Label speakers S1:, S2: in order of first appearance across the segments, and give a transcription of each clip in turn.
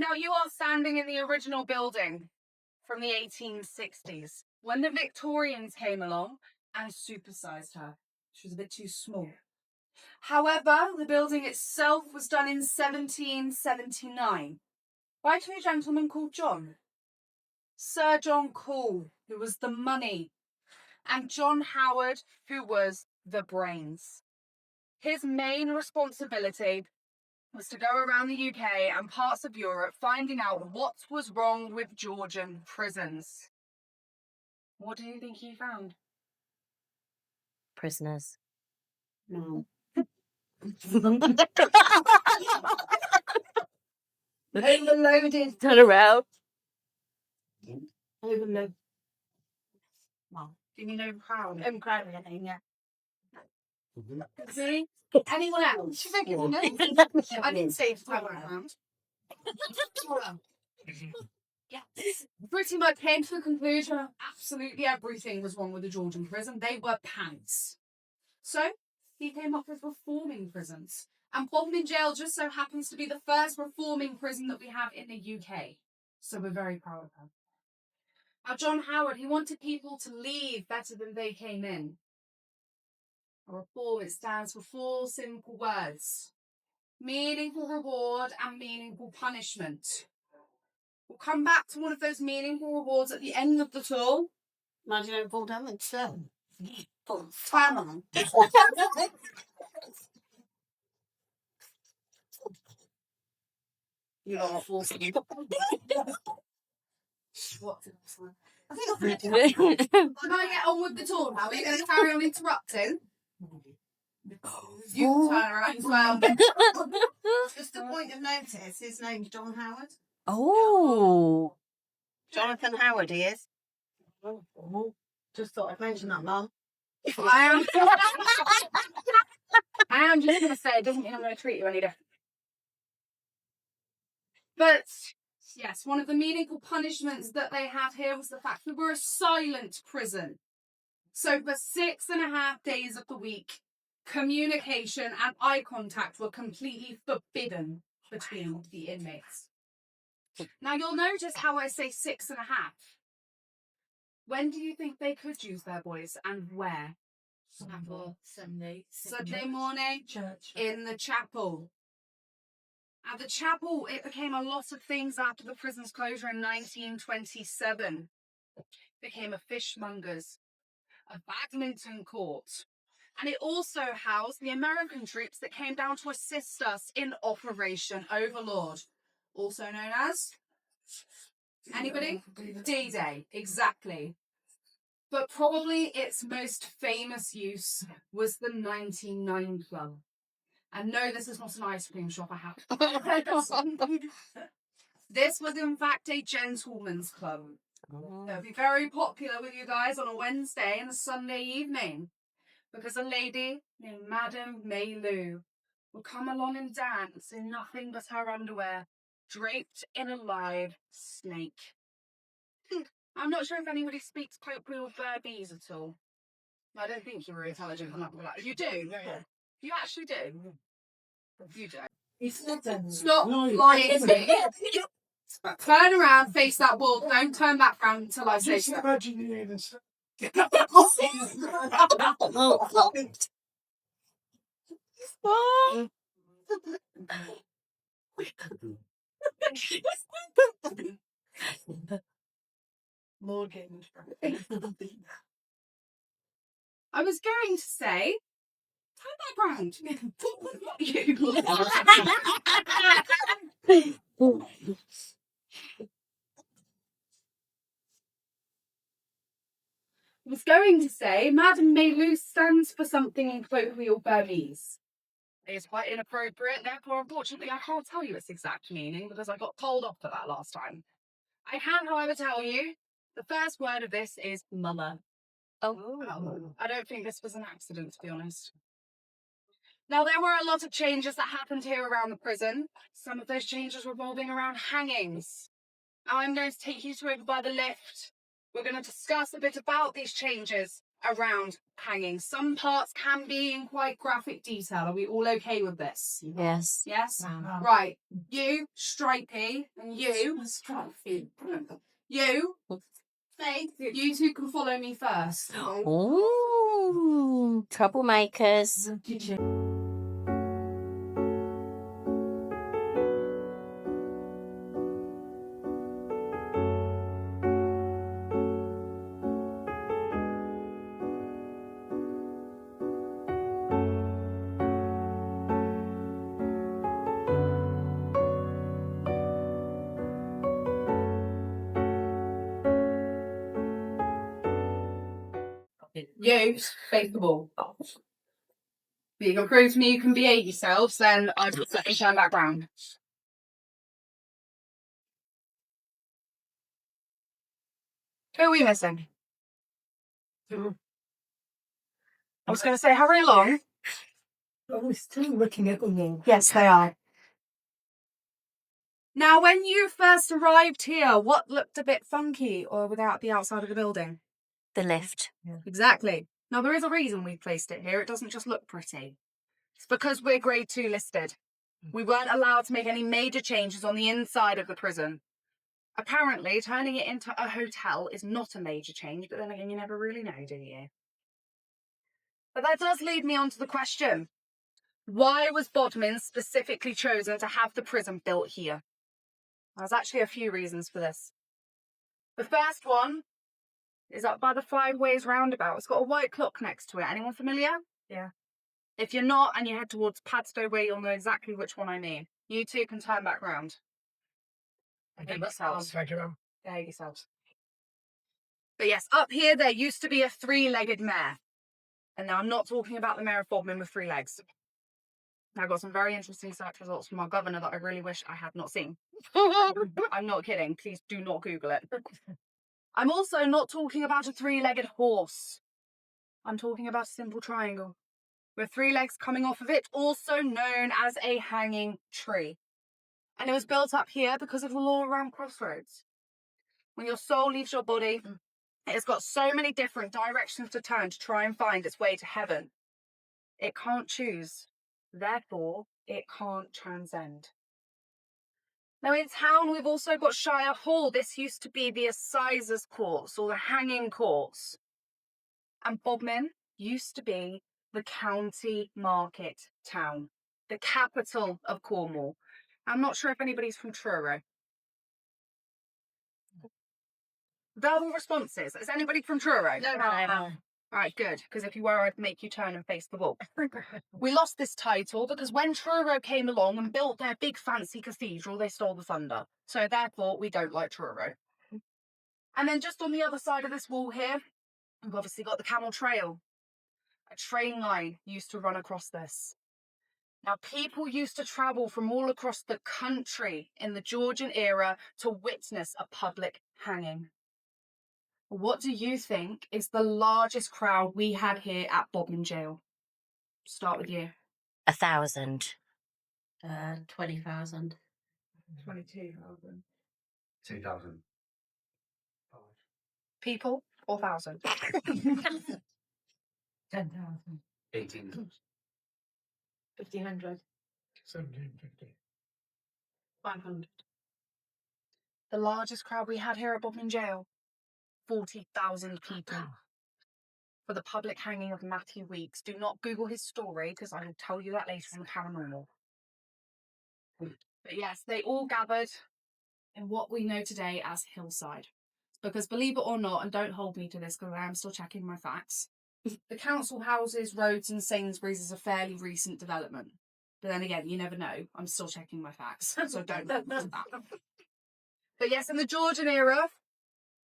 S1: Now, you are standing in the original building from the 1860s when the Victorians came along and supersized her. She was a bit too small. However, the building itself was done in 1779 by two gentlemen called John. Sir John Cool, who was the money, and John Howard, who was the brains. His main responsibility was to go around the UK and parts of Europe finding out what was wrong with Georgian prisons. What do you think he found?
S2: Prisoners.
S1: No.
S2: Overloaded. Turn around.
S1: Overloaded. Well, do you know crowd?
S2: Crowd, yeah.
S1: See? Anyone else? I didn't say to turn around. Yeah. Pretty much came to the conclusion of absolutely everything was wrong with the Georgian prison. They were pants. So he came up with reforming prisons. And Bodmin Jail just so happens to be the first reforming prison that we have in the UK. So we're very proud of him. Now, John Howard, he wanted people to leave better than they came in. A reform, it stands for 4 simple words: meaningful reward and meaningful punishment. We'll come back to one of those meaningful rewards at the end of the tour.
S2: Imagine it fall down and slow.
S1: Famine. You are forcing you. What? Can I get on with the tour now? Are you going to carry on interrupting? You can turn around as well.
S3: Just a point of notice, his name's John Howard.
S2: Oh.
S3: Jonathan Howard, he is. Oh. Just thought I'd mention that, Mum.
S1: I am just going to say, it doesn't mean I'm going to treat you any different. But, yes, one of the meaningful punishments that they have here was the fact that we're a silent prison. So for 6.5 days of the week, communication and eye contact were completely forbidden between the inmates. Now, you'll notice how I say 6.5. When do you think they could use their voice and where?
S3: Sunday
S1: morning,
S3: church.
S1: In the chapel. At the chapel, it became a lot of things after the prison's closure in 1927. It became a fishmonger's, a badminton court, and it also housed the American troops that came down to assist us in Operation Overlord, also known as... Anybody? D-Day, exactly. But probably its most famous use was the 99 Club. And no, this is not an ice cream shop, I have. This was in fact a gentleman's club. It would be very popular with you guys on a Wednesday and a Sunday evening, because a lady named Madame Maylou would come along and dance in nothing but her underwear, draped in a live snake. I'm not sure if anybody speaks colloquial Burmese at all. I don't think you're very intelligent enough for that. You do? Yeah. You actually do? You do. Stop lying to me. Turn around, face that wall. Don't turn back round until I say so.
S3: Morgan.
S1: I was going to say, turn back round. I was going to say, Madame Maylou stands for something in colloquial Burmese. It's quite inappropriate, therefore, unfortunately, I can't tell you its exact meaning because I got told off for that last time. I can, however, tell you the first word of this is mama. Oh. I don't think this was an accident, to be honest. Now, there were a lot of changes that happened here around the prison. Some of those changes revolving around hangings. Now, I'm going to take you to over by the lift. We're going to discuss a bit about these changes around hanging. Some parts can be in quite graphic detail. Are we all okay with this?
S2: Yes.
S1: Yes?
S3: Wow.
S1: Right. You, Stripey, and you, Faith, you two can follow me first.
S2: Ooh, troublemakers.
S1: You, face the ball. If you can prove to me you can behave yourselves, then I will let you turn back round. Who are we missing? I was going to say, hurry along.
S3: Oh, we're still looking at them.
S1: Yes, they are. Now, when you first arrived here, what looked a bit funky or without the outside of the building?
S2: The lift.
S1: Exactly. Now, there is a reason we placed it here. It doesn't just look pretty. It's because we're grade 2 listed. We weren't allowed to make any major changes on the inside of the prison. Apparently, turning it into a hotel is not a major change, but then again, you never really know, do you? But that does lead me on to the question. Why was Bodmin specifically chosen to have the prison built here? There's actually a few reasons for this. The first one is up by the Five Ways roundabout. It's got a white clock next to it. Anyone familiar?
S3: Yeah.
S1: If you're not and you head towards Padstow Way, you'll know exactly which one I mean. You two can turn back round. Behave yourselves. Behave yourselves. But yes, up here there used to be a 3-legged mare. And now I'm not talking about the mare of Bodmin with 3 legs. I got some very interesting search results from our governor that I really wish I had not seen. I'm not kidding. Please do not Google it. I'm also not talking about a 3-legged horse. I'm talking about a simple triangle with 3 legs coming off of it, also known as a hanging tree. And it was built up here because of the law around crossroads. When your soul leaves your body, it's got so many different directions to turn to try and find its way to heaven. It can't choose. Therefore, it can't transcend. Now in town, we've also got Shire Hall. This used to be the Assizes Courts or the Hanging Courts. And Bodmin used to be the county market town, the capital of Cornwall. I'm not sure if anybody's from Truro. Verbal responses. Is anybody from Truro?
S3: No.
S1: All right, good, because if you were, I'd make you turn and face the wall. We lost this title because when Truro came along and built their big fancy cathedral, they stole the thunder. So therefore, we don't like Truro. And then just on the other side of this wall here, we've obviously got the Camel Trail. A train line used to run across this. Now, people used to travel from all across the country in the Georgian era to witness a public hanging. What do you think is the largest crowd we had here at Bodmin Jail? Start with you.
S2: 1,000.
S3: 20,000.
S1: 22,000.
S4: 2,000.
S1: People or 1,000?
S3: 10,000.
S4: 18.
S3: 1,500. 1,750. 500.
S1: The largest crowd we had here at Bodmin Jail? 40,000 people. For the public hanging of Matthew Weeks. Do not Google his story because I will tell you that later on the paranormal. But yes, they all gathered in what we know today as Hillside. Because believe it or not, and don't hold me to this because I am still checking my facts, the council houses, roads and Sainsbury's is a fairly recent development. But then again, you never know. I'm still checking my facts, so don't hold me to that. But yes, in the Georgian era,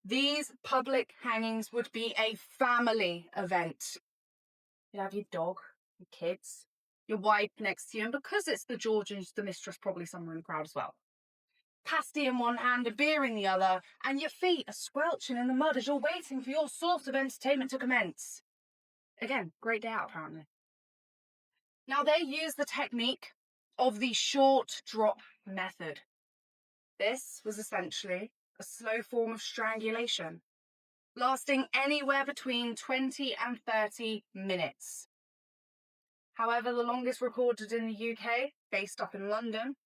S1: these public hangings would be a family event. You'd have your dog, your kids, your wife next to you, and because it's the Georgians, the mistress probably somewhere in the crowd as well. Pasty in one hand, a beer in the other, and your feet are squelching in the mud as you're waiting for your sort of entertainment to commence. Again, great day out, apparently. Now, they use the technique of the short drop method. This was essentially a slow form of strangulation. lasting anywhere between 20 and 30 minutes. However, the longest recorded in the UK, based up in London,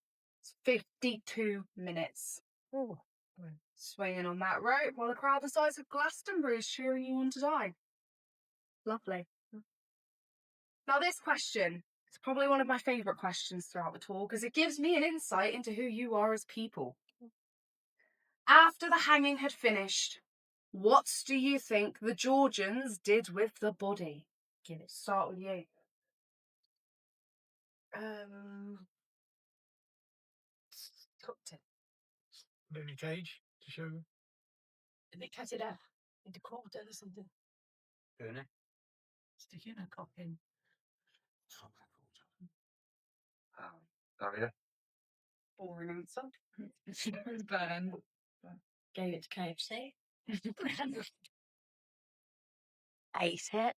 S1: is 52 minutes.
S3: Oh.
S1: Swinging on that rope while the crowd the size of Glastonbury is cheering you on to die. Lovely. Now this question is probably one of my favourite questions throughout the tour because it gives me an insight into who you are as people. After the hanging had finished, what do you think the Georgians did with the body? Start with you.
S3: Cooked it.
S4: Put it in a cage to show.
S3: And they cut it up into quarter or something.
S4: Burn it.
S3: Stick it in a coffin.
S4: Oh yeah.
S1: Boring answer. Burn.
S3: Gave it to KFC.
S2: Ate it.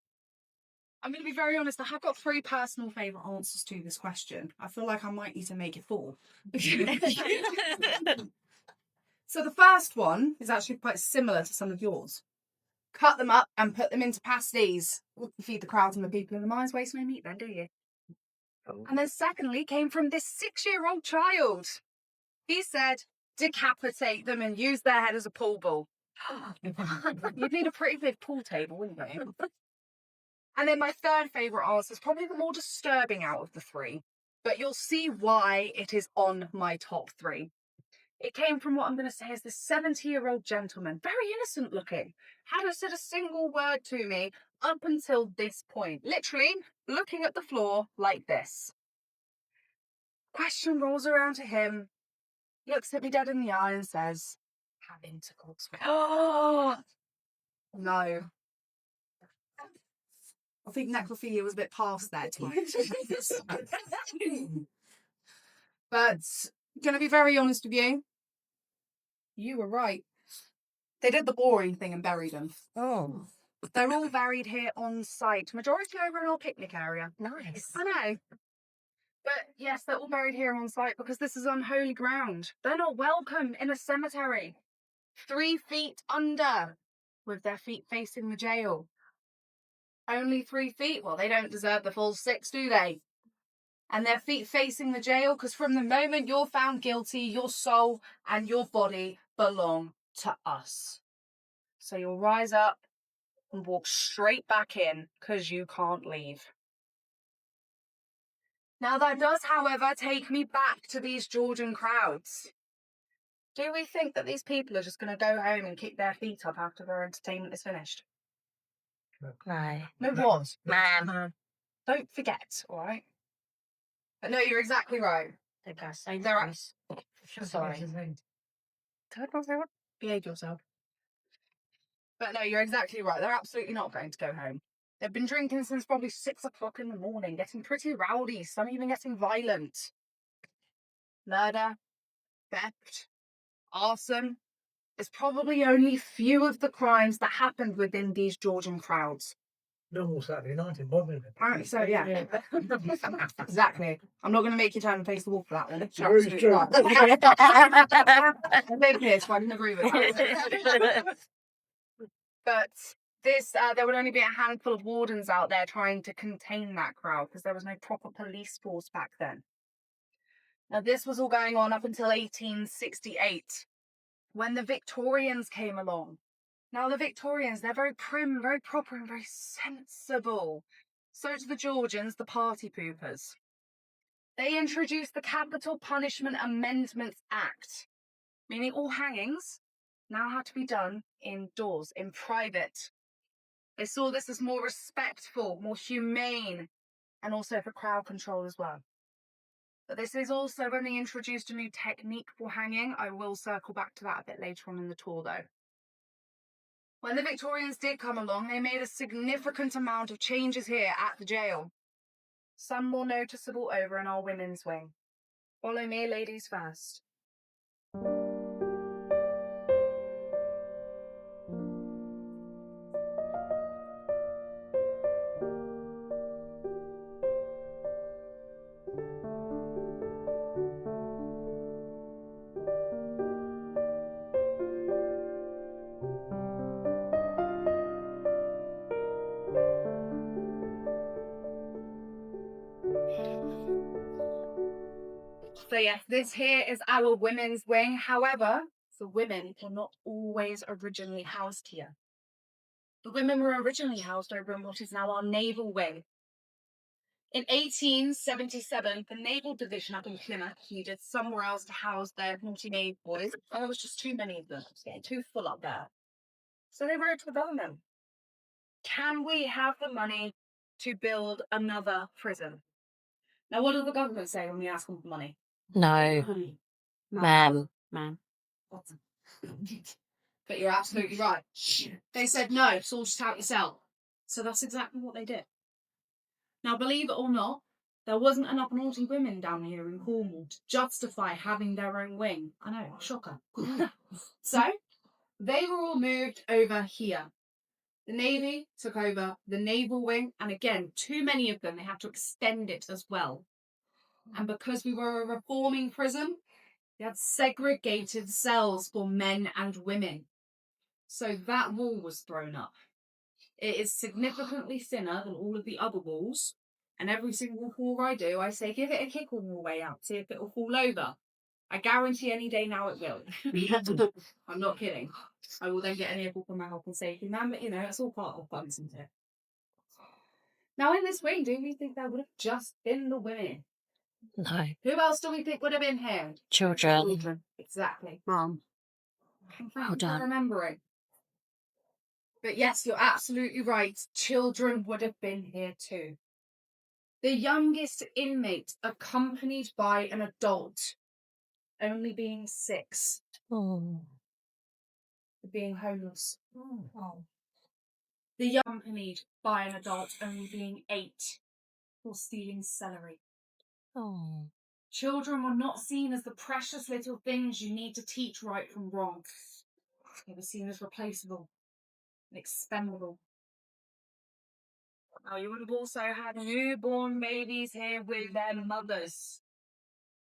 S1: I'm going to be very honest, I have got 3 personal favourite answers to this question. I feel like I might need to make it 4. So the first one is actually quite similar to some of yours. Cut them up and put them into pasties. Feed the crowd and the people in the mines, waste no meat then, do you? And then secondly came from this 6-year-old child. He said, decapitate them and use their head as a pool ball. You'd need a pretty big pool table, wouldn't you? And then my third favourite answer is probably the more disturbing out of the 3, but you'll see why it is on my top 3. It came from what I'm going to say is this 70-year-old gentleman, very innocent looking, hadn't said a single word to me up until this point, literally looking at the floor like this. Question rolls around to him, looks at me dead in the eye and says, have intercourse with me. Oh, no. I think necrophilia was a bit past that time. But gonna be very honest with you, you were right. They did the boring thing and buried them.
S3: Oh.
S1: They're all buried here on site. Majority over in our picnic area.
S2: Nice.
S1: I know. But yes, they're all buried here on site because this is unholy ground. They're not welcome in a cemetery. 3 feet under, with their feet facing the jail. Only 3 feet? Well, they don't deserve the full 6, do they? And their feet facing the jail, because from the moment you're found guilty, your soul and your body belong to us. So you'll rise up and walk straight back in, because you can't leave. Now that does, however, take me back to these Georgian crowds. Do we think that these people are just going to go home and kick their feet up after their entertainment is finished?
S2: No.
S1: No, what?
S2: Ma'am.
S1: Don't forget, all right? But no, you're exactly right. They're sorry. Behave yourself. But no, you're exactly right. They're absolutely not going to go home. They've been drinking since probably 6 o'clock in the morning, getting pretty rowdy, some even getting violent. Murder, theft, arson is probably only few of the crimes that happened within these Georgian crowds.
S4: Normal Saturday night in Bodmin.
S1: Apparently so, yeah. Exactly. I'm not going to make you turn and face the wall for that one. It's
S4: Very
S1: absolutely
S4: true.
S1: right. I live here, so I can agree with that. But this, there would only be a handful of wardens out there trying to contain that crowd because there was no proper police force back then. Now, this was all going on up until 1868, when the Victorians came along. Now, the Victorians, they're very prim, very proper, and very sensible. So to the Georgians, the party poopers. They introduced the Capital Punishment Amendments Act, meaning all hangings now had to be done indoors, in private. They saw this as more respectful, more humane, and also for crowd control as well. But this is also when they introduced a new technique for hanging. I will circle back to that a bit later on in the tour, though. When the Victorians did come along, they made a significant amount of changes here at the jail. Some more noticeable over in our women's wing. Follow me, ladies first. So yes, this here is our women's wing. However, the women were not always originally housed here. The women were originally housed over in what is now our naval wing. In 1877, the Naval Division up in Plymouth needed somewhere else to house their naughty maid boys, and there was just too many of them. It was getting too full up there. So they wrote to the government, can we have the money to build another prison? Now, what does the government say when we ask them for money?
S2: No, ma'am.
S1: But you're absolutely right. They said no, sort it out yourself. So that's exactly what they did. Now, believe it or not, there wasn't enough naughty women down here in Cornwall to justify having their own wing. I know, shocker. So, they were all moved over here. The Navy took over the naval wing, and again, too many of them, they had to extend it as well. And because we were a reforming prison, they had segregated cells for men and women. So that wall was thrown up. It is significantly thinner than all of the other walls. And every single floor I do, I say, give it a kick on your way out, see if it will fall over. I guarantee any day now it will. I'm not kidding. I will then get an earful from my health and safety man, but it's all part of fun, isn't it? Now, in this wing, do we think there would have just been the women?
S2: No.
S1: Who else do we think would have been here?
S2: Children.
S1: Exactly.
S3: Mom.
S1: Well
S2: done.
S1: Remembering. But yes, you're absolutely right. Children would have been here too. The youngest inmate accompanied by an adult, only being 6,
S2: Oh.
S1: being homeless. Oh. The young accompanied by an adult, only being 8, for stealing celery.
S2: Oh.
S1: Children were not seen as the precious little things you need to teach right from wrong. They were seen as replaceable and expendable. Now, you would have also had newborn babies here with their mothers.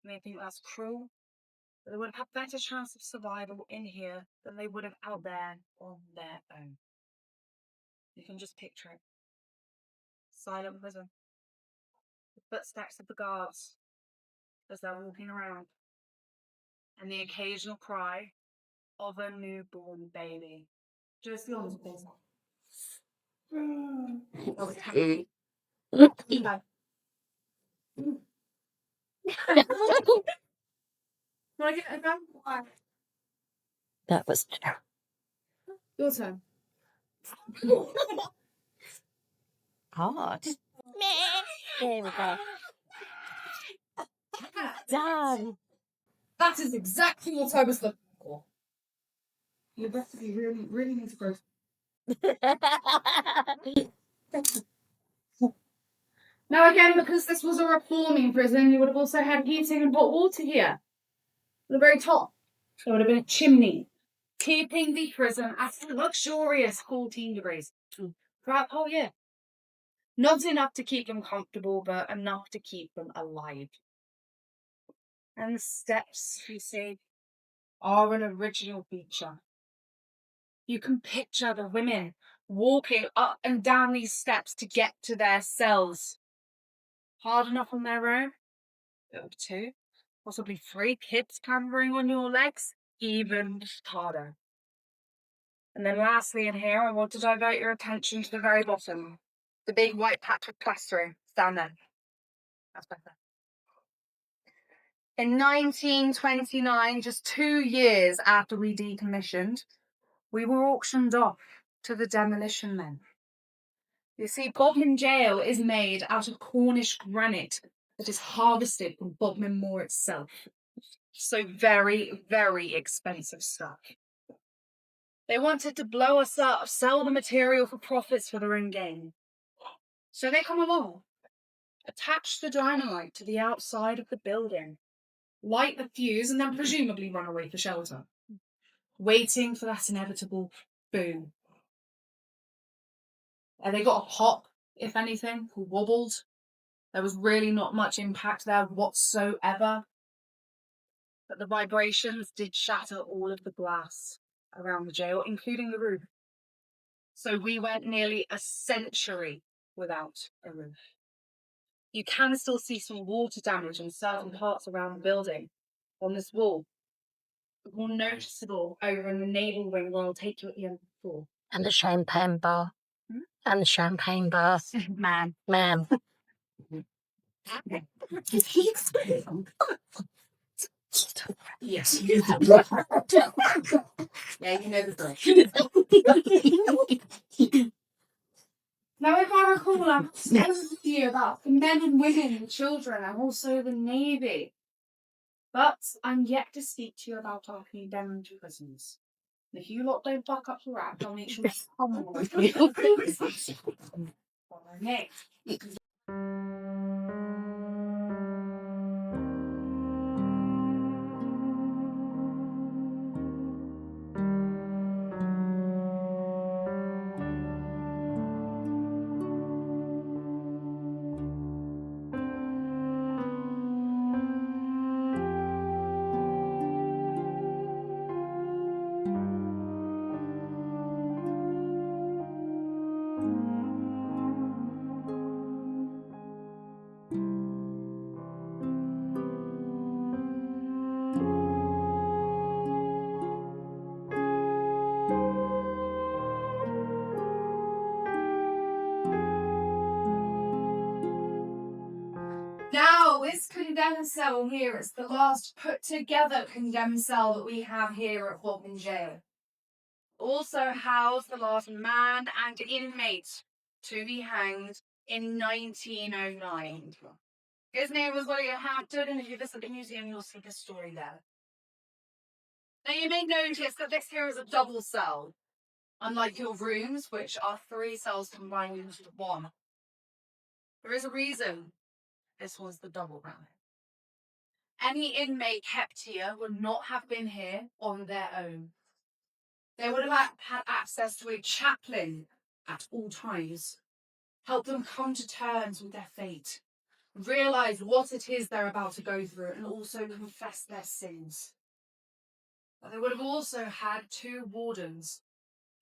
S1: You may think that's cruel, but they would have had better chance of survival in here than they would have out there on their own. You can just picture it. Silent prison. The footsteps of the guards as they're walking around. And the occasional cry of a newborn baby. Just the honest business. Can I get a gun?
S2: That was
S1: Your turn.
S2: hard. There we go. Done.
S1: That is exactly what I was looking for. Your recipe really, really needs to grow. Now again, because this was a reforming prison, you would have also had heating and hot water here. At the very top, there would have been a chimney, keeping the prison at a luxurious 14 degrees throughout the whole year. Not enough to keep them comfortable, but enough to keep them alive. And the steps, you see, are an original feature. You can picture the women walking up and down these steps to get to their cells. Hard enough on their own? Up 2, possibly 3 kids clambering on your legs? Even harder. And then lastly in here, I want to divert your attention to the very bottom. The big white patch of plastering. Down there. That's better. In 1929, just 2 years after we decommissioned, we were auctioned off to the demolition men. You see, Bodmin Jail is made out of Cornish granite that is harvested from Bodmin Moor itself. So very, very expensive stuff. They wanted to blow us up, sell the material for profits for their own gain. So they come along, attach the dynamite to the outside of the building, light the fuse, and then presumably run away for shelter, waiting for that inevitable boom. And they got a pop, if anything, wobbled. There was really not much impact there whatsoever. But the vibrations did shatter all of the glass around the jail, including the roof. So we went nearly a century without a roof. you can still see some water damage in certain parts around the building on this wall. More noticeable over in the naval wing where I'll take you at the end of the floor.
S2: And the champagne bar.
S1: Hmm?
S2: And the champagne bar.
S1: Man.
S2: Ma'am.
S1: Yes. Yeah, you know the drill. Now, if I recall, I'm speaking to you about the men and women and children and also the Navy. But I'm yet to speak to you about our condemned prisons. And if you lot don't buck up your rap, I'll make sure someone will be next. Now, this condemned cell here is the last put together condemned cell that we have here at Bodmin Jail. Also housed the last man and inmate to be hanged in 1909. His name was William Hampton, and if you visit the museum, you'll see his story there. Now, you may notice that this here is a double cell, unlike your rooms, which are 3 cells combined into one. There is a reason this was the double round. Any inmate kept here would not have been here on their own. They would have had access to a chaplain at all times, help them come to terms with their fate, realise what it is they're about to go through, and also confess their sins. But they would have also had 2 wardens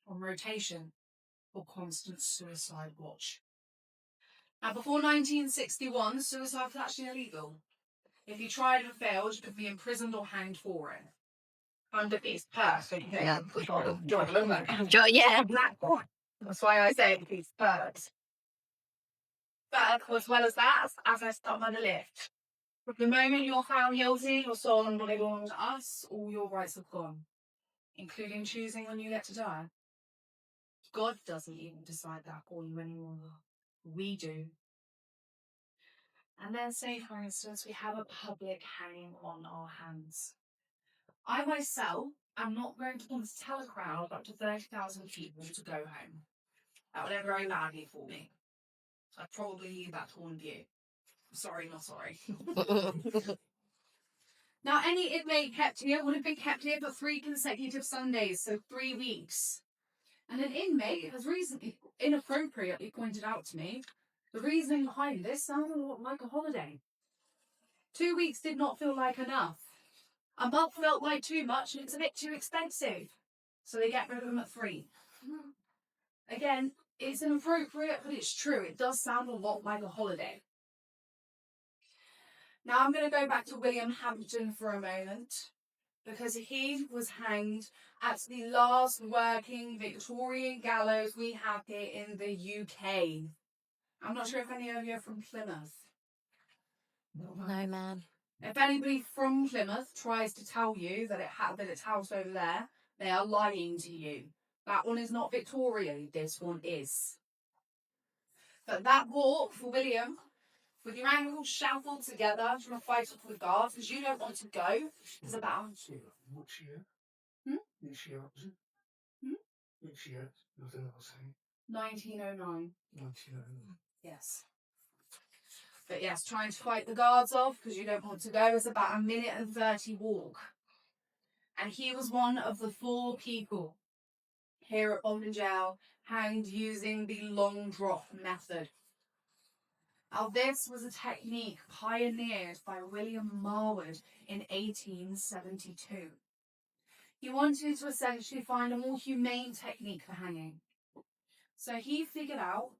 S1: on rotation for constant suicide watch. Now, before 1961, suicide was actually illegal. If you tried and failed, you could be imprisoned or hanged for it. Under these perks.
S2: Yeah.
S1: Yeah. That's why I say these perks. But as well as that, as I stop on the lift, from the moment you're found guilty, your soul and body belong to us, all your rights have gone, including choosing when you get to die. God doesn't even decide that for you anymore. We do. And then say, for instance, we have a public hanging on our hands. I myself am not going to want to tell a crowd of up to 30,000 people to go home. That would end very badly for me. I'd probably leave that to all of you. Sorry, not sorry. Now, any inmate kept here would have been kept here for 3 consecutive Sundays, so 3 weeks. And an inmate has recently inappropriately pointed out to me the reasoning behind this sounded a lot like a holiday. 2 weeks did not feel like enough. A month felt like too much and it's a bit too expensive. So they get rid of them at 3. Again, it's inappropriate, but it's true. It does sound a lot like a holiday. Now I'm going to go back to William Hampton for a moment, because he was hanged at the last working Victorian gallows we have here in the UK. I'm not sure if any of you are from Plymouth.
S2: No, ma'am.
S1: If anybody from Plymouth tries to tell you that it's housed over there, they are lying to you. That one is not Victorian, this one is. But that walk for William, with your ankles shuffled together from a fight off with guards, because you don't want to go, is about...
S4: Which year?
S1: Hmm?
S4: Which year was it?
S1: Hmm?
S4: Which year? Nothing else.
S1: 1909.
S4: 1909.
S1: Yes. But yes, trying to fight the guards off, because you don't want to go, is about 1:30 walk. And he was one of the 4 people here at Bodmin Jail hanged using the long drop method. Now, this was a technique pioneered by William Marwood in 1872. He wanted to essentially find a more humane technique for hanging. So he figured out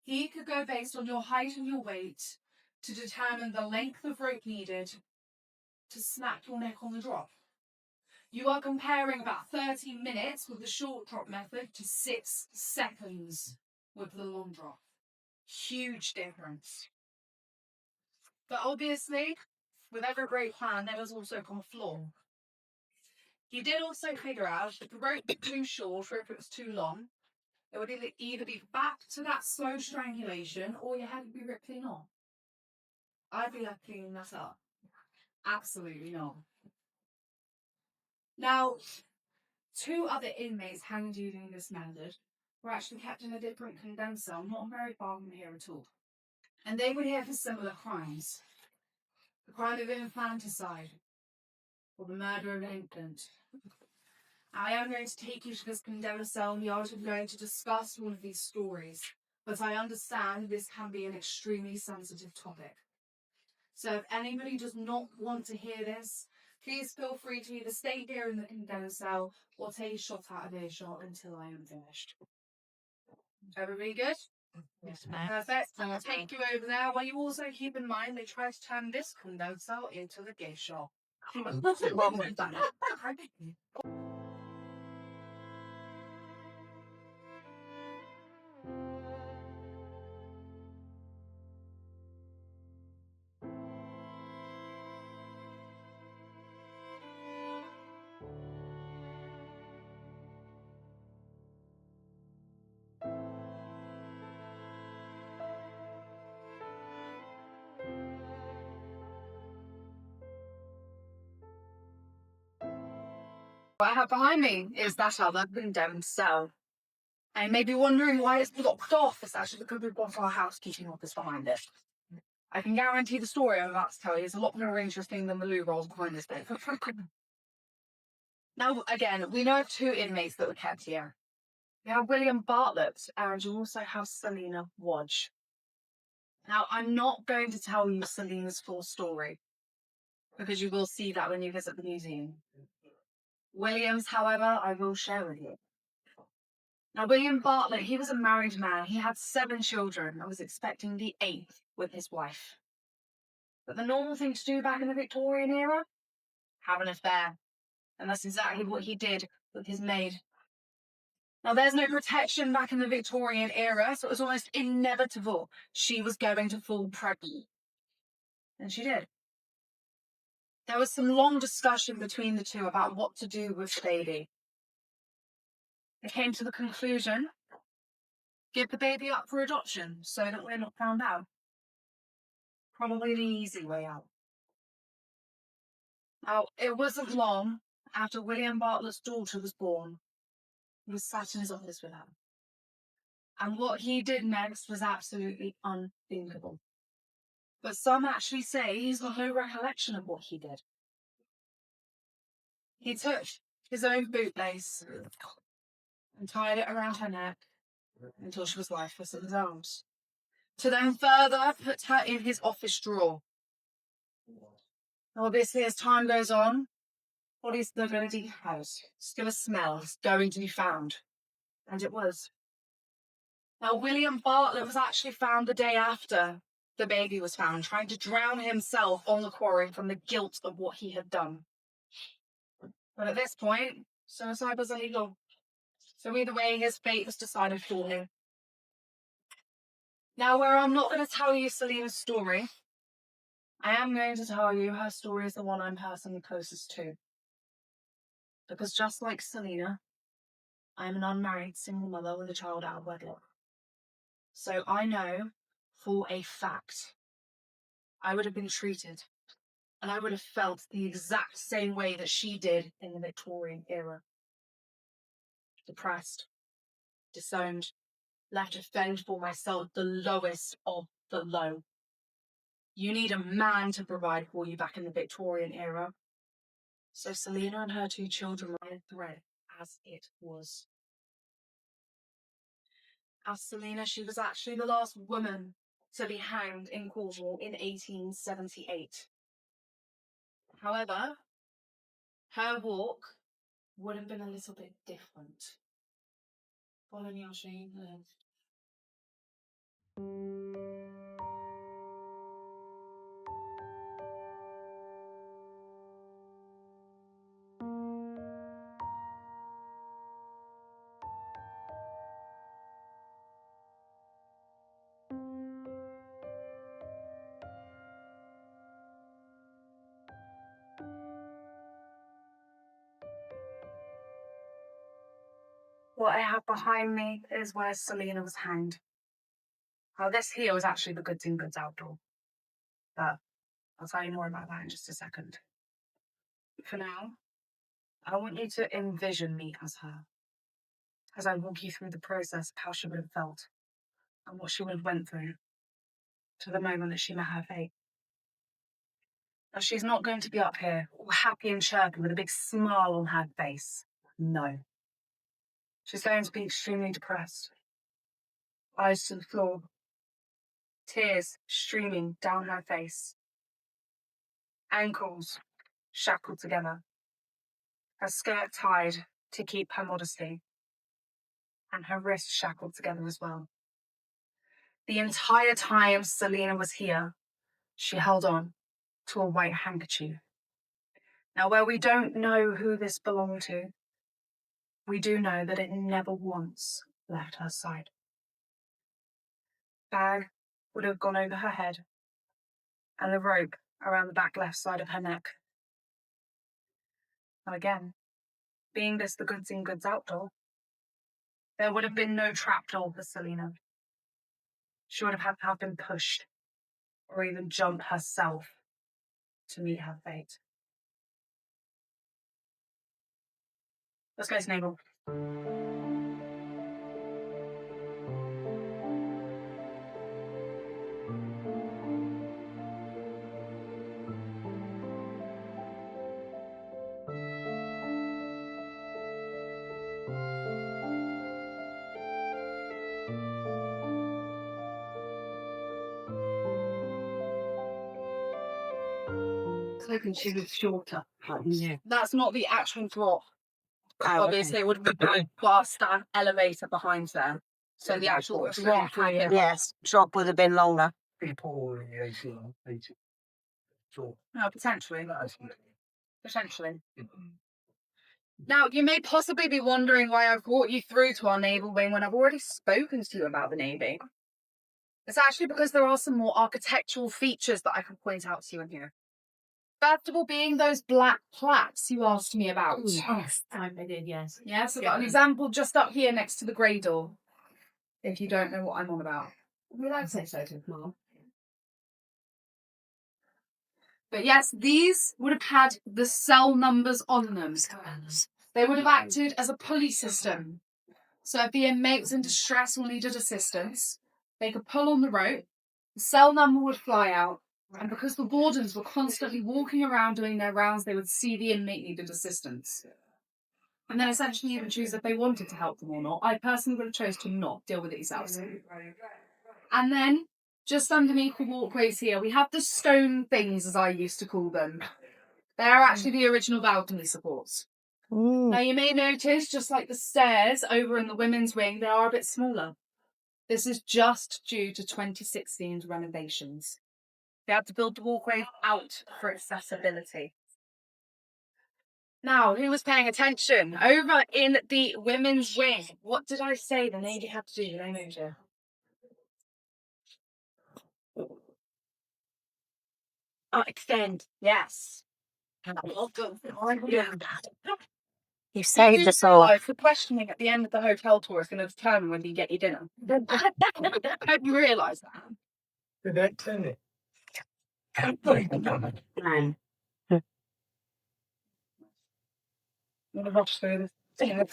S1: he could go based on your height and your weight to determine the length of rope needed to snap your neck on the drop. You are comparing about 30 minutes with the short drop method to 6 seconds with the long drop. Huge difference. But obviously, with every great plan, there was also a flaw. He did also figure out if the rope was too short or if it was too long, it would either be back to that slow strangulation or your head would be ripped clean off. I'd be left cleaning that up. Absolutely not. Now, 2 other inmates hanged using this method were actually kept in a different condemned cell, not very far from here at all. And they were here for similar crimes. The crime of infanticide, or the murder of an infant. I am going to take you to this condemned cell and we are going to discuss one of these stories, but I understand this can be an extremely sensitive topic. So if anybody does not want to hear this, please feel free to either stay here in the condemned cell or take a shot out of earshot until I am finished. Everybody good?
S2: Yes, ma'am.
S1: Perfect. I'll take you over there. Well, you also keep in mind they try to turn this condemned cell into the gift shop.
S2: Nothing wrong with that.
S1: What I have behind me is that other condemned cell. And you may be wondering why it's blocked off. It's actually because we've got our housekeeping office behind it. I can guarantee the story I'm about to tell you is a lot more interesting than the loo rolls behind this bit. Now, again, we know of 2 inmates that were kept here. We have William Bartlett, and you also have Selina Wadge. Now, I'm not going to tell you Selina's full story, because you will see that when you visit the museum. William's, however, I will share with you. Now, William Bartlett, he was a married man. He had 7 children and was expecting the 8th with his wife. But the normal thing to do back in the Victorian era? Have an affair. And that's exactly what he did with his maid. Now, there's no protection back in the Victorian era, so it was almost inevitable she was going to fall pregnant. And she did. There was some long discussion between the 2 about what to do with the baby. They came to the conclusion, give the baby up for adoption so that we're not found out. Probably the easy way out. Now, it wasn't long after William Bartlett's daughter was born. He was sat in his office with her. And what he did next was absolutely unthinkable. But some actually say he's got no recollection of what he did. He took his own bootlace and tied it around her neck until she was lifeless in his arms, to then further put her in his office drawer. Obviously, as time goes on, body's still going to decompose, still a smell is going to be found. And it was. Now, William Bartlett was actually found the day after the baby was found, trying to drown himself on the quarry from the guilt of what he had done. But at this point, suicide was illegal. So either way, his fate was decided for him. Now, where I'm not going to tell you Selina's story, I am going to tell you her story is the one I'm personally closest to. Because just like Selina, I'm an unmarried single mother with a child out of wedlock. So I know for a fact I would have been treated and I would have felt the exact same way that she did in the Victorian era. Depressed, disowned, left to fend for myself, the lowest of the low. You need a man to provide for you back in the Victorian era. So Selina and her 2 children were in a thread as it was. As Selina, she was actually the last woman to be hanged in Cornwall in 1878. However, her walk would have been a little bit different. Follow me, I'll show you. What I have behind me is where Selena was hanged. Now, this here was actually the goods in goods outdoor. But I'll tell you more about that in just a second. For now, I want you to envision me as her, as I walk you through the process of how she would have felt and what she would have went through to the moment that she met her fate. Now, she's not going to be up here all happy and chirpy with a big smile on her face. No. She's going to be extremely depressed. Eyes to the floor. Tears streaming down her face. Ankles shackled together. Her skirt tied to keep her modesty. And her wrists shackled together as well. The entire time Selena was here, she held on to a white handkerchief. Now, where we don't know who this belonged to, we do know that it never once left her side. Bag would have gone over her head, and the rope around the back left side of her neck. Now again, being this the goods in goods outdoor, there would have been no trapdoor for Selena. She would have had to have been pushed, or even jump herself to meet her fate. Let's go to Naval.
S3: Hoping she was shorter. Yeah.
S1: That's not the actual drop.
S3: Oh,
S1: Obviously, it would have been past that elevator behind there. So the actual drop happened.
S3: Yes, drop would have been longer.
S4: People in the 1880s. So,
S1: No, potentially. Potentially. Now, you may possibly be wondering why I've brought you through to our naval wing when I've already spoken to you about the Navy. It's actually because there are some more architectural features that I can point out to you in here. First of all, being those black plaques you asked me about.
S2: Yes, I did, yes.
S1: Yes, I've got an example just up here next to the grey door, if you don't know what I'm on about.
S2: Well, I'd say so, Mom.
S1: But yes, these would have had the cell numbers on them. They would have acted as a pulley system. So if the inmate was in distress or needed assistance, they could pull on the rope, the cell number would fly out, and because the wardens were constantly walking around doing their rounds, they would see the inmate needed assistance. And then essentially even choose if they wanted to help them or not. I personally would have chose to not deal with it yourselves. And then, just underneath the walkways here, we have the stone things, as I used to call them. They are actually the original balcony supports. Now, you may notice, just like the stairs over in the women's wing, they are a bit smaller. This is just due to 2016's renovations. They had to build the walkway out for accessibility. Now, who was paying attention? Over in the women's wing, what did I say the Navy had to do? Did I notice?
S2: Oh, extend.
S1: Yes.
S3: You saved us all.
S1: The questioning at the end of the hotel tour is going to determine whether you get your dinner. I hope you realise that.
S4: did that tell it?
S3: Man.
S1: I'm going to rush through this.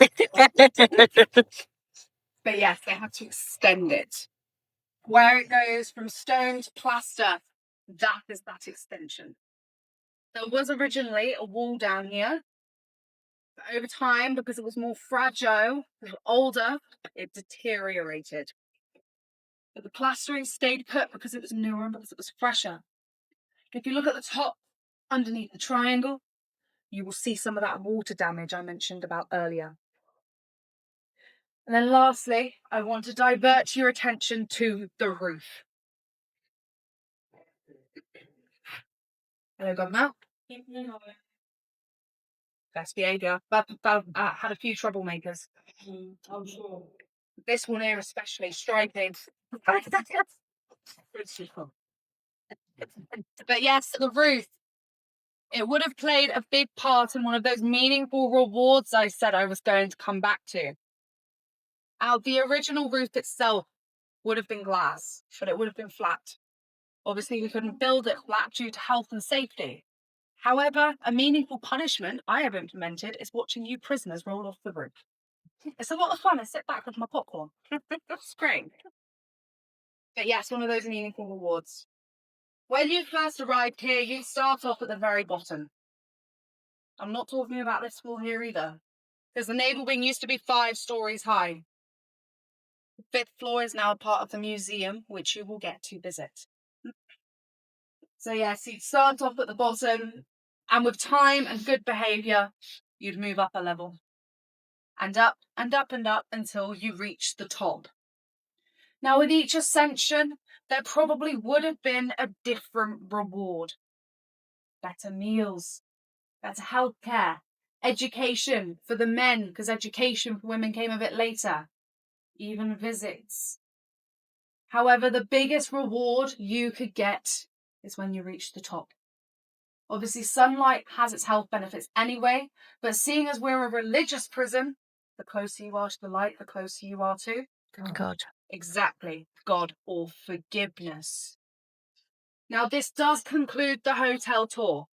S1: But yes, they had to extend it. Where it goes from stone to plaster, that is that extension. There was originally a wall down here, but over time, because it was more fragile, it was older, it deteriorated. But the plastering stayed put because it was newer and because it was fresher. If you look at the top, underneath the triangle, you will see some of that water damage I mentioned about earlier. And then lastly, I want to divert your attention to the roof. Hello, Governor. Best behaviour. But had a few troublemakers.
S2: I'm sure.
S1: This one here especially striking. But yes, the roof. It would have played a big part in one of those meaningful rewards I said I was going to come back to. Now, the original roof itself would have been glass, but it would have been flat. Obviously, we couldn't build it flat due to health and safety. However, a meaningful punishment I have implemented is watching you prisoners roll off the roof. It's a lot of fun. I sit back with my popcorn. It's great. But yes, one of those meaningful rewards. When you first arrived here, you start off at the very bottom. I'm not talking about this floor here either, because the naval wing used to be 5 stories high. The 5th floor is now a part of the museum, which you will get to visit. So yes, you'd start off at the bottom, and with time and good behaviour, you'd move up a level. And up and up and up until you reach the top. Now, with each ascension, there probably would have been a different reward. Better meals, better healthcare, education for the men, because education for women came a bit later, even visits. However, the biggest reward you could get is when you reach the top. Obviously, sunlight has its health benefits anyway, but seeing as we're a religious prison, the closer you are to the light, the closer you are to
S3: God.
S1: exactly God or forgiveness. Now, this does conclude the hotel tour.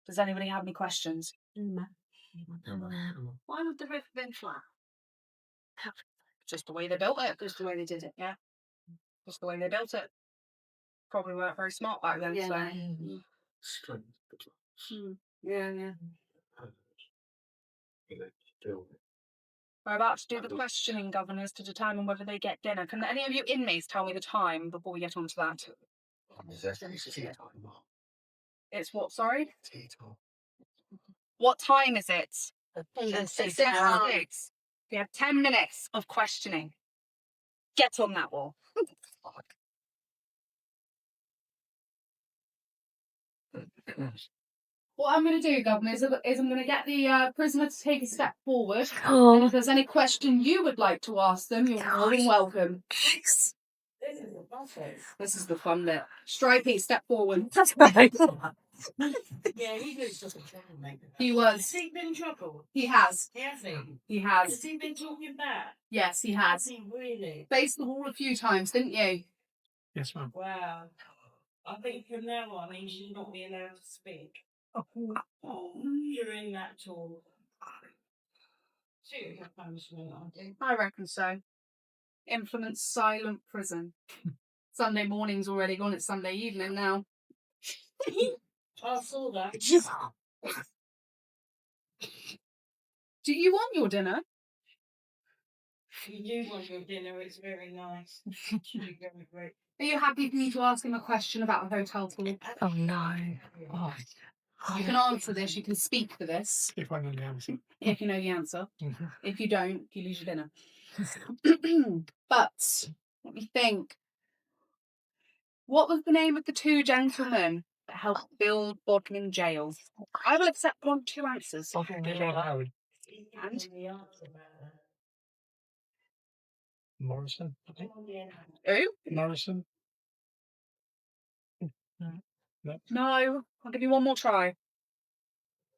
S1: Does anybody have any questions?
S3: No.
S1: Why would the roof have been flat? Just the way they built it. Just the way they did it, yeah. Just the way they built it. Probably weren't very smart back then.
S3: Yeah,
S1: So.
S3: no.
S4: Strength.
S3: Yeah.
S1: We're about to do the questioning, governors, to determine whether they get dinner. Can any of you inmates tell me the time before we get on to that? It's what, sorry? What time is it?
S3: It's
S1: 6
S3: 6 hours.
S1: 6. We have 10 minutes of questioning. Get on that wall. What I'm going to do, Governor, is I'm going to get the prisoner to take a step forward. And if there's any question you would like to ask them, you're more than welcome. This is the fun bit. Stripey, step forward.
S3: That's right.
S2: Yeah, he was just a troublemaker.
S1: He was.
S2: Has he been in trouble?
S1: He has.
S2: Has he?
S1: He has.
S2: Has he been talking back?
S1: Yes, he
S2: Has
S1: has.
S2: he really?
S1: Faced the wall a few times, didn't you?
S4: Yes, ma'am.
S2: Wow. I think from now on he should not be allowed to speak. During that tour. Serious punishment, I think.
S1: I reckon so. Implement silent prison. Sunday morning's already gone. It's Sunday evening now.
S2: I saw that.
S1: Do you want your dinner?
S2: You do want your dinner, it's very nice. It's very great.
S1: Are you happy for me to ask him a question about the hotel tour?
S3: Oh no. Oh.
S1: You can answer this, you can speak for this,
S4: If I know the answer.
S1: if you know the answer.
S4: Mhm.
S1: If you don't, you lose your dinner. But, let me think. What was the name of the 2 gentlemen that helped build Bodmin Jail? I will accept 1 or 2 answers.
S4: Howard.
S1: And?
S4: Morrison, I think.
S1: Who?
S4: Morrison.
S1: No. I'll give you 1 more try.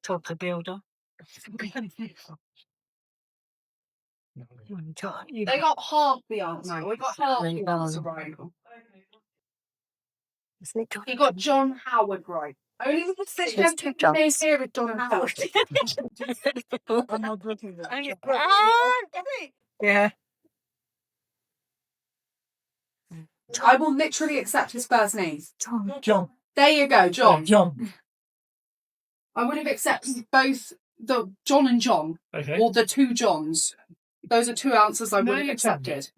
S3: Todd the builder.
S4: No.
S1: They got half the answer.
S3: No.
S1: We got half the
S3: No.
S1: answer right.
S3: Isn't it Todd?
S1: He got John Howard right. Only the
S3: There's 2
S1: gentleman
S3: Johns.
S1: named here is John Howard.
S4: I'm not looking at it.
S3: Yeah.
S1: I will literally accept his first name.
S4: John.
S1: There you go, John.
S4: John.
S1: I would have accepted both the John and John,
S4: Okay.
S1: or the 2 Johns. Those are 2 answers I would
S4: No,
S1: have
S4: you tell me.
S1: accepted.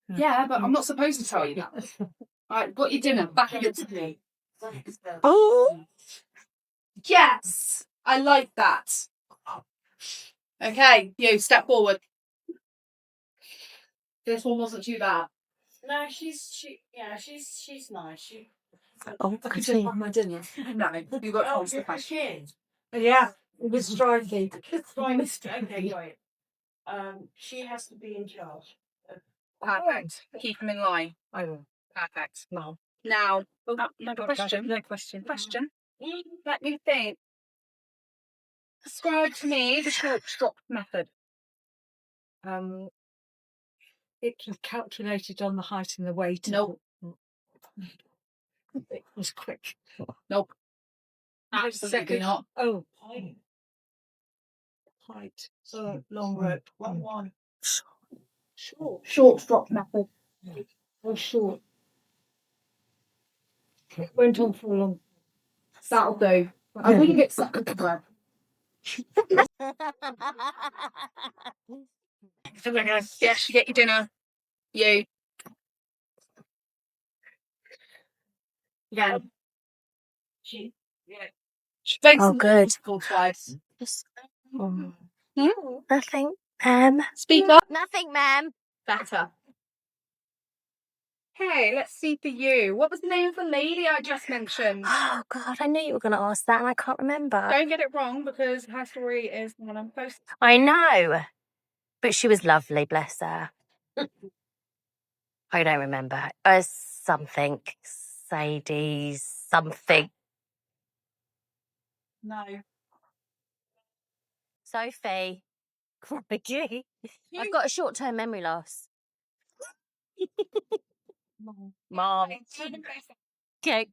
S1: Yeah, but I'm not supposed to tell you that. Alright, got your dinner. Back against me.
S3: Oh.
S1: Yes! I like that. Okay, you, step forward. This one wasn't too bad.
S2: No, she's nice. She
S3: Oh, I can see.
S2: my dinner.
S1: No, you got to answer the
S2: a
S1: question.
S2: kid.
S3: Yeah. It was striking.
S2: Okay, right. She has to be in charge.
S1: Perfect. Keep them in line.
S3: I will.
S1: Perfect.
S3: No.
S1: Now, no question.
S3: No question.
S1: Question. Let me think. Describe to me the short stop method.
S2: It was calculated on the height and the weight.
S1: Nope.
S2: It was quick.
S1: Nope. Absolutely not.
S2: Oh, height. So long rope. One. Short.
S1: Short drop method.
S2: Oh, short. Went on for a long.
S1: That'll do. I wouldn't get sucked to bread. Yes, you get your dinner. You. Yeah.
S3: Oh, good.
S1: Twice.
S3: Nothing,
S1: Speak up.
S3: Nothing, ma'am.
S1: Better. Hey, let's see for you. What was the name of the lady I just mentioned?
S3: Oh, God, I knew you were going to ask that and I can't remember.
S1: Don't get it wrong because her story is the one I'm posting.
S3: I know. But she was lovely, bless her. I don't remember. Something. Sadie something.
S1: No.
S3: Sophie. Crikey. I've got a short-term memory loss. Mom. Okay.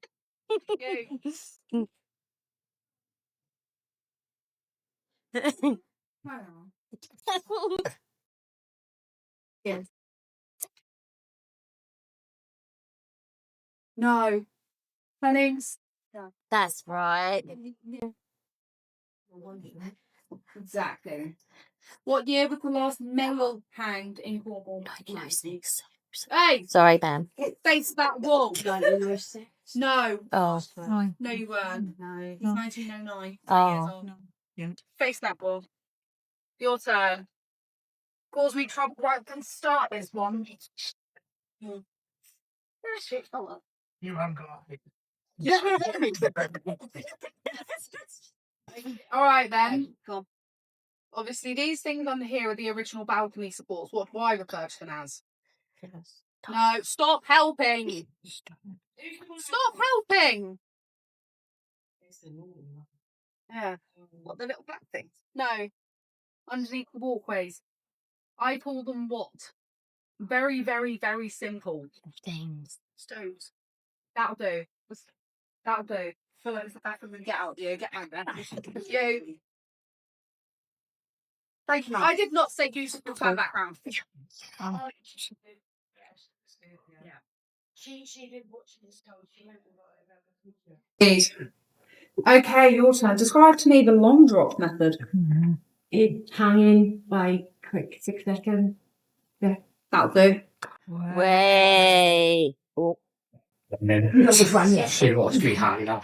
S1: Yes. No. Her name's...
S3: That's right.
S1: Exactly. What year was the last male hanged in Cornwall?
S3: 1906.
S1: Hey!
S3: Sorry, ma'am.
S1: Face that wall.
S3: 1906.
S1: No.
S3: Oh.
S1: No, you weren't.
S2: No.
S1: It's 1909. 3 years
S3: Oh.
S1: old.
S2: Yeah.
S1: Face that wall. Your turn. Cause me trouble right from the start, this one.
S4: You haven't got it.
S1: Alright then. Obviously, these things on here are the original balcony supports. What do I refer to them as? No, stop helping! Stop helping! Yeah. What, the little black things? No. Underneath the walkways. I call them what? Very, very, very simple.
S3: Things.
S1: Stones. That'll do. That'll do. Fill it at the back of them. Get out, you. Get out there. You. Thank you. I did not say use a flat background.
S2: She did watch this
S1: Okay, your turn. Describe to me the long drop method.
S2: It hanging by quick succession.
S1: That'll do.
S3: Way. Oh.
S4: And then
S2: That was one, yeah.
S4: she wants to be hanging up.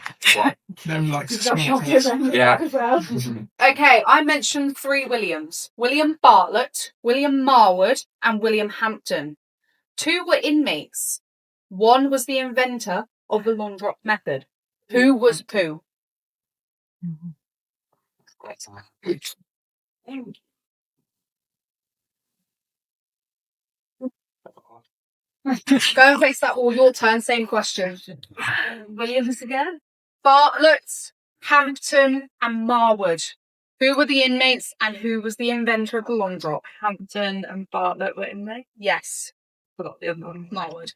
S4: No, like
S2: Yeah.
S1: Okay, I mentioned 3 Williams. William Bartlett, William Marwood, and William Hampton. 2 were inmates. 1 was the inventor of the long drop method. Who was who? Go and face that wall. Your turn. Same question.
S2: Williams again?
S1: Bartlett, Hampton, and Marwood. Who were the inmates and who was the inventor of the long drop?
S2: Hampton and Bartlett were in there.
S1: Yes.
S2: Forgot the other one.
S1: Marwood.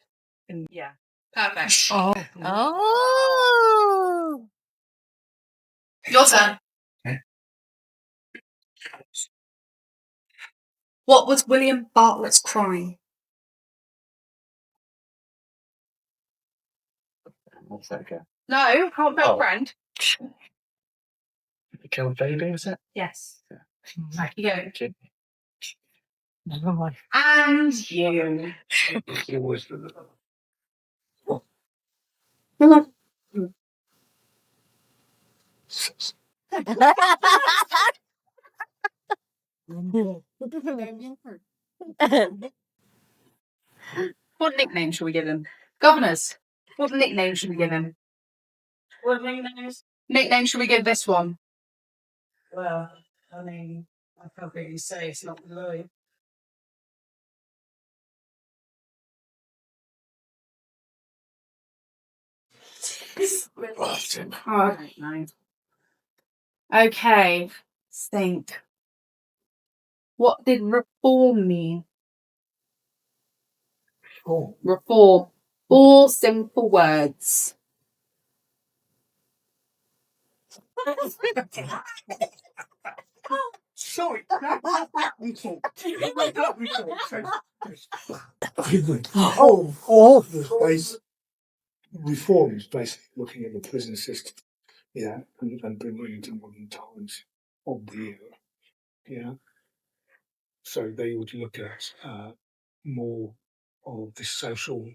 S2: Yeah.
S1: Perfect.
S2: Oh.
S3: Oh.
S1: Your turn.
S4: Okay.
S1: What was William Bartlett's crime?
S4: That's okay.
S1: No, can't be a
S4: Oh.
S1: friend.
S4: You killed baby, was it?
S1: Yes.
S4: Yeah.
S1: Back you go.
S4: Kid.
S2: Never mind.
S1: And you.
S4: It was.
S1: What nickname should we give him? Governors. What nickname should we give him?
S2: What nicknames?
S1: Nickname should we give this one?
S2: Well, I mean, I can't really say it's not Louis.
S1: Oh, I don't know. Okay. Think. What did reform mean? Reform. 4 simple words.
S4: Sorry. Reform is basically looking at the prison system, and bringing it into modern times of the era, So they would look at more of the social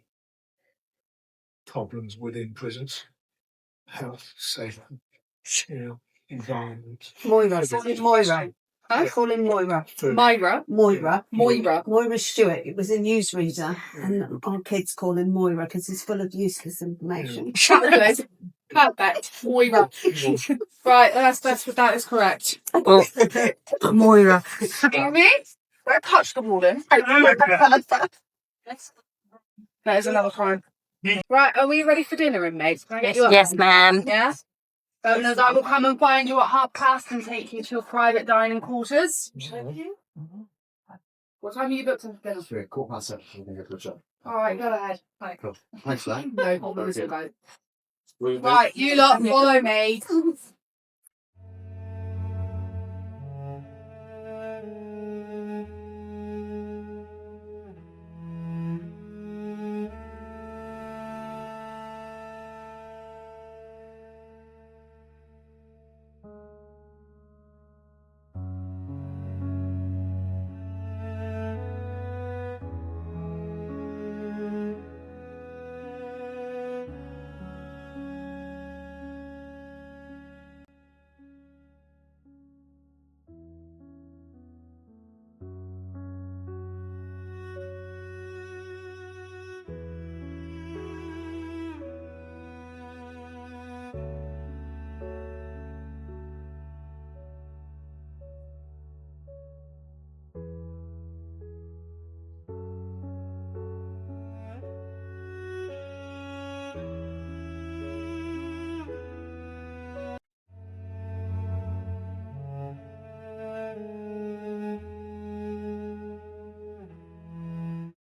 S4: problems within prisons, health, safety, environment.
S3: Moira. Moira. I call him Moira.
S1: Myra.
S3: Moira.
S1: Moira.
S3: Moira Stewart. It was a newsreader, and our kids call him Moira because he's full of useless information.
S1: Perfect. Moira. Right, that is correct.
S3: Moira.
S1: Excuse me? Don't touch the warden. That is another crime. Right, are we ready for dinner, inmates? Can I get you up?
S3: Yes, ma'am.
S1: Yeah? Owners, I will come and find you at 12:30 and take you to your private dining quarters. What time are you booked in for dinner?
S5: 7:15.
S1: Alright, go ahead. Right.
S5: Cool. Thanks, mate.
S1: No problems with that. Right, you lot follow me.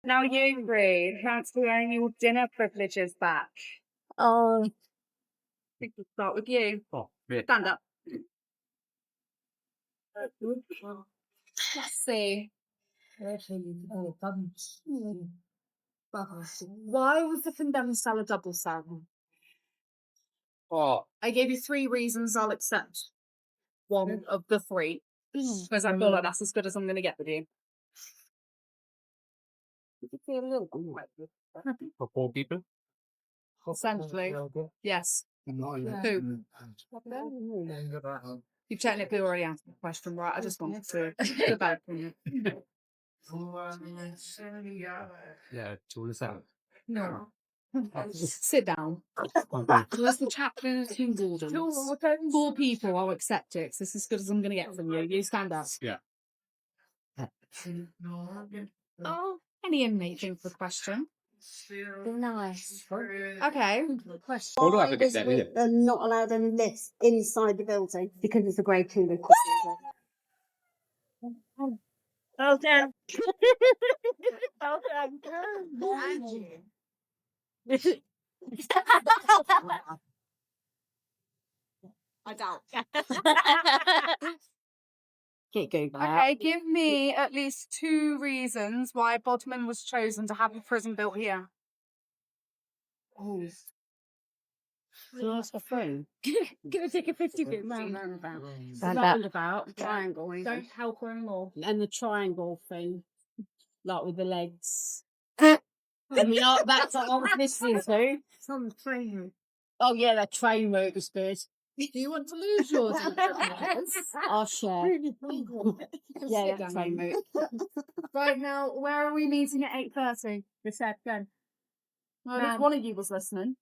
S1: Now you three, transferring your dinner privileges back.
S3: Oh,
S1: I think we'll start with you.
S5: Oh, yeah.
S1: Stand up. Let's see. Why was the condemned cell a double cell?
S5: Oh,
S1: I gave you 3 reasons. I'll accept one of the 3. Because I feel like that's as good as I'm going to get with you.
S5: for 4 people?
S1: Essentially. Yes.
S4: Who?
S1: You've technically already answered the question, right? I just wanted to go back from you.
S5: Yeah, tool is out.
S1: No. Sit down. Where's the chaplain and 2 wardens? 4 people, I'll accept it. 'Cause this is as good as I'm going to get from you. You stand up.
S5: Yeah.
S1: Oh, any inmate think of a question?
S3: nice.
S1: Okay.
S3: Question.
S5: Hold on, I think
S3: Why is
S5: that, yeah.
S3: they're not allowed any lifts inside the building because it's a grade 2 lift. Okay.
S1: I doubt.
S3: Keep going.
S1: Okay, give me at least 2 reasons why Bodmin was chosen to have a prison built here.
S3: That's a friend.
S2: Gonna take a 50-bit
S3: Roundabout.
S2: triangle.
S1: Don't help her anymore.
S2: And the triangle thing, like with the legs. I mean, that's what I was listening to.
S1: It's on the train route.
S2: Oh yeah, that train route was good.
S1: Do you want to lose yours?
S2: I'll share. Yeah,
S1: Sit
S2: that's
S1: down.
S2: train route.
S1: Right now, where are we meeting at 8:30?
S2: Reception.
S1: Well, at least one of you was listening.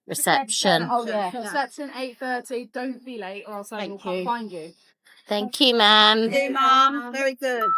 S3: Reception.
S2: Oh yeah.
S1: Reception 8:30. Don't be late, or else I will
S3: Thank
S1: come
S3: you.
S1: find you.
S3: Thank you, ma'am. Very good.